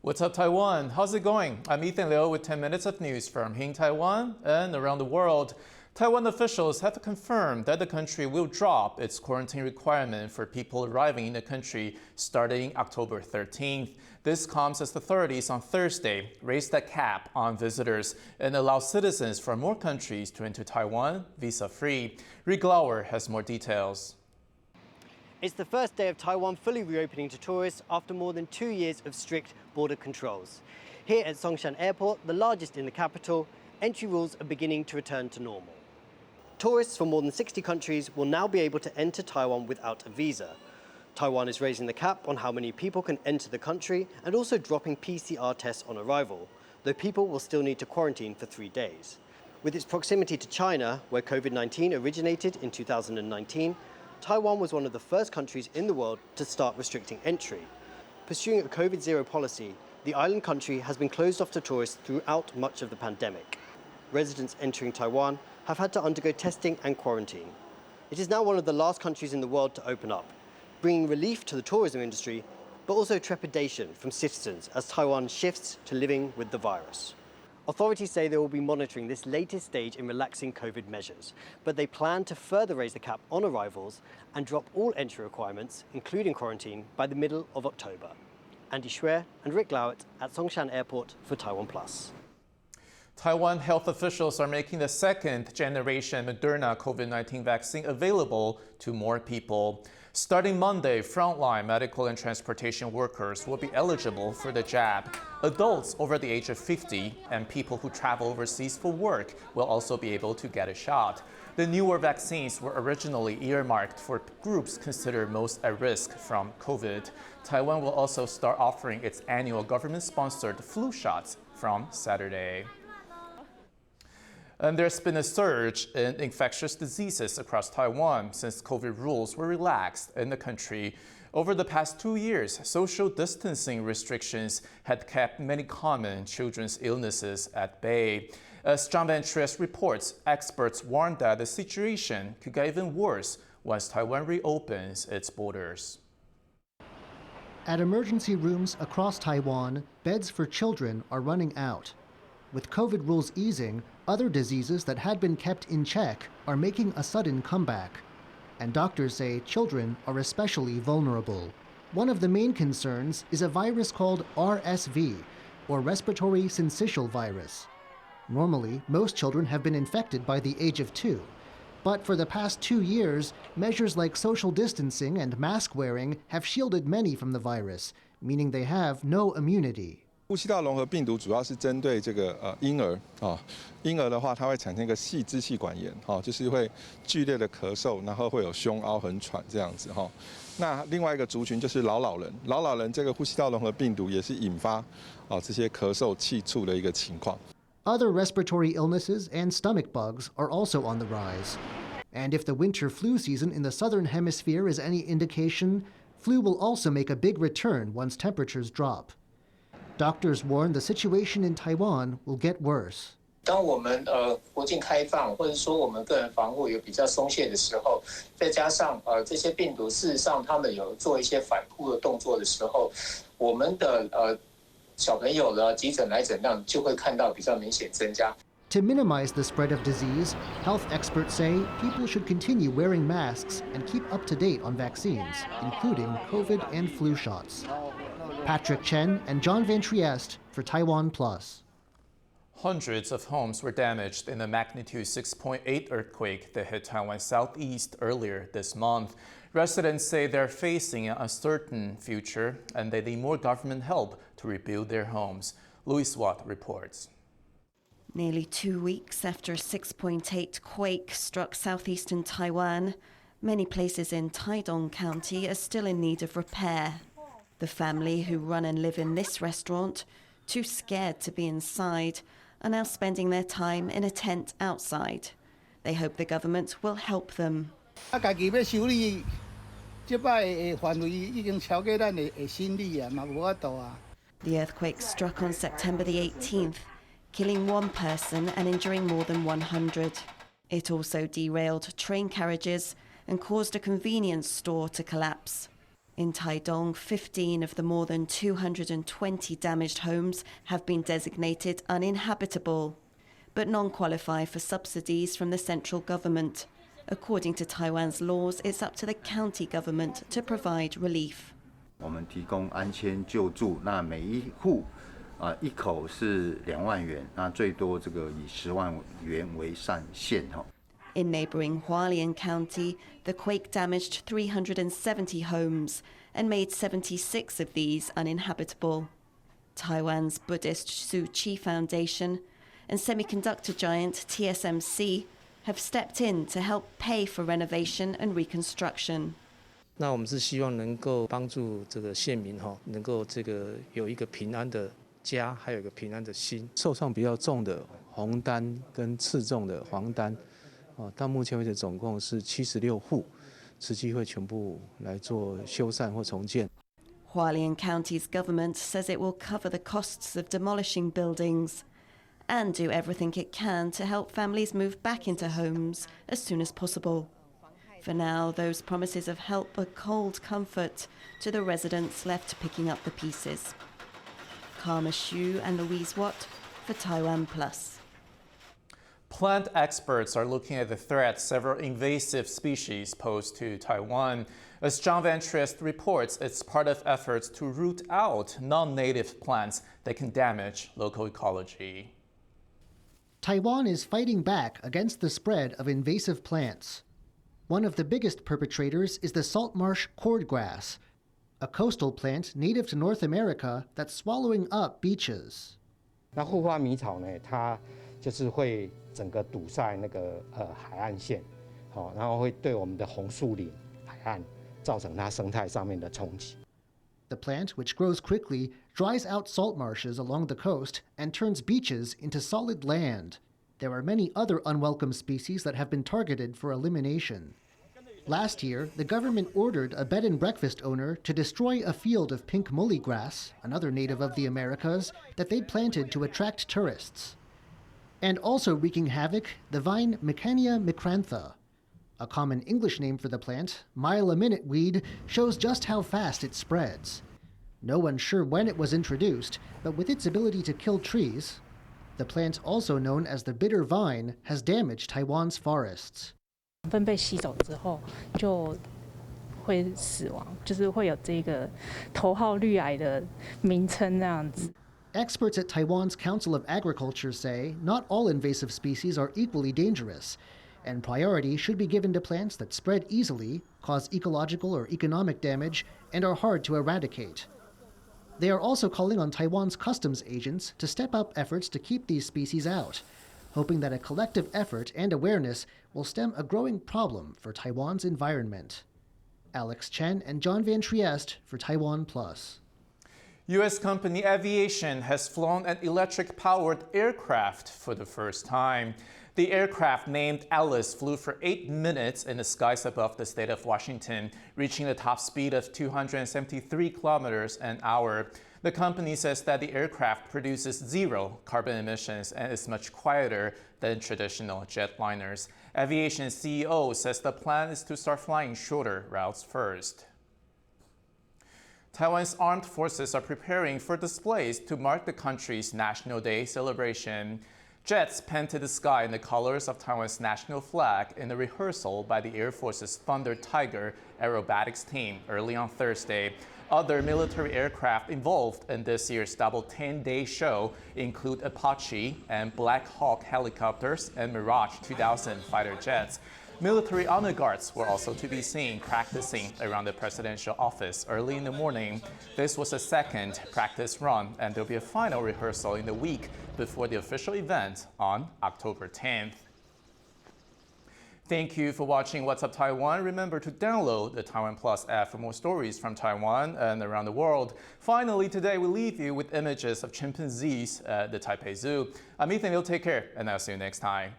What's up, Taiwan? How's it going? I'm Ethan Liu with 10 minutes of news from here in Taiwan and around the world. Taiwan officials have confirmed that the country will drop its quarantine requirement for people arriving in the country starting October 13th. This comes as authorities on Thursday raised the cap on visitors and allow citizens from more countries to enter Taiwan visa-free. Rick Lauer has more details. It's the first day of Taiwan fully reopening to tourists after more than 2 years of strict border controls. Here at Songshan Airport, the largest in the capital, entry rules are beginning to return to normal. Tourists from more than 60 countries will now be able to enter Taiwan without a visa. Taiwan is raising the cap on how many people can enter the country and also dropping PCR tests on arrival, though people will still need to quarantine for 3 days. With its proximity to China, where COVID-19 originated in 2019, Taiwan was one of the first countries in the world to start restricting entry. Pursuing a COVID-0 policy, the island country has been closed off to tourists throughout much of the pandemic. Residents entering Taiwan have had to undergo testing and quarantine. It is now one of the last countries in the world to open up, bringing relief to the tourism industry, but also trepidation from citizens as Taiwan shifts to living with the virus. Authorities say they will be monitoring this latest stage in relaxing COVID measures, but they plan to further raise the cap on arrivals and drop all entry requirements, including quarantine, by the middle of October. Andy Schwer and Rick Lauert at Songshan Airport for TaiwanPlus. Taiwan health officials are making the second-generation Moderna COVID-19 vaccine available to more people. Starting Monday, Frontline medical and transportation workers will be eligible for the jab. Adults over the age of 50 and people who travel overseas for work will also be able to get a shot. The newer vaccines were originally earmarked for groups considered most at risk from COVID. Taiwan will also start offering its annual government-sponsored flu shots from Saturday. And there's been a surge in infectious diseases across Taiwan since COVID rules were relaxed in the country. Over the past 2 years, social distancing restrictions had kept many common children's illnesses at bay. As John Van Trieste reports, experts warn that the situation could get even worse once Taiwan reopens its borders. At emergency rooms across Taiwan, beds for children are running out. With COVID rules easing, other diseases that had been kept in check are making a sudden comeback. And doctors say children are especially vulnerable. One of the main concerns is a virus called RSV, or respiratory syncytial virus. Normally, most children have been infected by the age of 2. But for the past 2 years, measures like social distancing and mask wearing have shielded many from the virus, meaning they have no immunity. 呼吸道融合病毒主要是针对这个婴儿婴儿的话，它会产生一个细支气管炎就是会剧烈的咳嗽，然后会有胸凹、很喘这样子那另外一个族群就是老人，老人这个呼吸道融合病毒也是引发这些咳嗽、气促的一个情况。Other respiratory illnesses and stomach bugs are also on the rise. And if the winter flu season in the southern hemisphere is any indication, flu will also make a big return once temperatures drop. Doctors warn the situation in Taiwan will get worse. 当我们国境开放，或者说我们个人防护有比较松懈的时候，再加上这些病毒事实上他们有做一些反扑的动作的时候，我们的小朋友的急诊来诊量就会看到比较明显增加。To minimize the spread of disease, health experts say people should continue wearing masks and keep up to date on vaccines, including COVID and flu shots. Patrick Chen and John Van Trieste for TaiwanPlus. Hundreds of homes were damaged in a magnitude 6.8 earthquake that hit Taiwan's southeast earlier this month. Residents say they're facing an uncertain future and they need more government help to rebuild their homes. Louis Watt reports. Nearly 2 weeks after a 6.8 quake struck southeastern Taiwan, many places in Taidong County are still in need of repair. The family who run and live in this restaurant, too scared to be inside, are now spending their time in a tent outside. They hope the government will help them. The earthquake struck on September the 18th, killing 1 person and injuring more than 100. It also derailed train carriages and caused a convenience store to collapse. In Taidong, 15 of the more than 220 damaged homes have been designated uninhabitable, but non-qualify for subsidies from the central government. According to Taiwan's laws, it's up to the county government to provide relief. 我们提供安迁救助，那每一户一口是2万元，那最多这个以10万元为上限哈。 In neighbouring Hualien County, the quake damaged 370 homes and made 76 of these uninhabitable. Taiwan's Buddhist Tzu Chi Foundation and semiconductor giant TSMC have stepped in to help pay for renovation and reconstruction. 那我们是希望能够帮助这个县民能够有一个平安的家，还有一个平安的心。受创比较重的红单跟次重的黄单。 到目前为止，总共是76户，实际会全部来做修缮或重建。 Hualien County's government says it will cover the costs of demolishing buildings and do everything it can to help families move back into homes as soon as possible. For now, those promises of help are cold comfort to the residents left picking up the pieces. Karma Xu and Louise Watt for TaiwanPlus. Plant experts are looking at the threat several invasive species pose to Taiwan. As John Van Triest reports, it's part of efforts to root out non-native plants that can damage local ecology. Taiwan is fighting back against the spread of invasive plants. One of the biggest perpetrators is the salt marsh cordgrass, a coastal plant native to North America that's swallowing up beaches. 那护花迷草呢？它就是会整个堵塞那个海岸线，然后会对我们的红树林海岸造成它生态上面的冲击。 The plant, which grows quickly, dries out salt marshes along the coast and turns beaches into solid land. There are many other unwelcome species that have been targeted for elimination. Last year, the government ordered a bed and breakfast owner to destroy a field of pink mullygrass, another native of the Americas, that they'd planted to attract tourists. And also wreaking havoc, the vine Mecania micrantha. A common English name for the plant, mile-a-minute weed, shows just how fast it spreads. No one's sure when it was introduced, but with its ability to kill trees, the plant, also known as the bitter vine, has damaged Taiwan's forests. 分被吸走之后就会死亡，就是会有这个头号绿癌的名称那样子。 Experts at Taiwan's Council of Agriculture say not all invasive species are equally dangerous, and priority should be given to plants that spread easily, cause ecological or economic damage, and are hard to eradicate. They are also calling on Taiwan's customs agents to step up efforts to keep these species out, hoping that a collective effort and awareness will stem a growing problem for Taiwan's environment. Alex Chen and John Van Triest for TaiwanPlus. U.S. company Aviation has flown an electric-powered aircraft for the first time. The aircraft, named Alice, flew for 8 minutes in the skies above the state of Washington, reaching a top speed of 273 kilometers an hour. The company says that the aircraft produces 0 carbon emissions and is much quieter than traditional jetliners. Aviation CEO says the plan is to start flying shorter routes first. Taiwan's armed forces are preparing for displays to mark the country's National Day celebration. Jets painted the sky in the colors of Taiwan's national flag in a rehearsal by the Air Force's Thunder Tiger aerobatics team early on Thursday. Other military aircraft involved in this year's double 10-day show include Apache and Black Hawk helicopters and Mirage 2000 fighter jets. Military honor guards were also to be seen practicing around the presidential office early in the morning. This was a second practice run, and there'll be a final rehearsal in the week before the official event on October 10th. Thank you for watching What's Up Taiwan. Remember to download the TaiwanPlus app for more stories from Taiwan and around the world. Finally, today we leave you with images of chimpanzees at the Taipei Zoo. I'm Ethan. You'll take care, and I'll see you next time.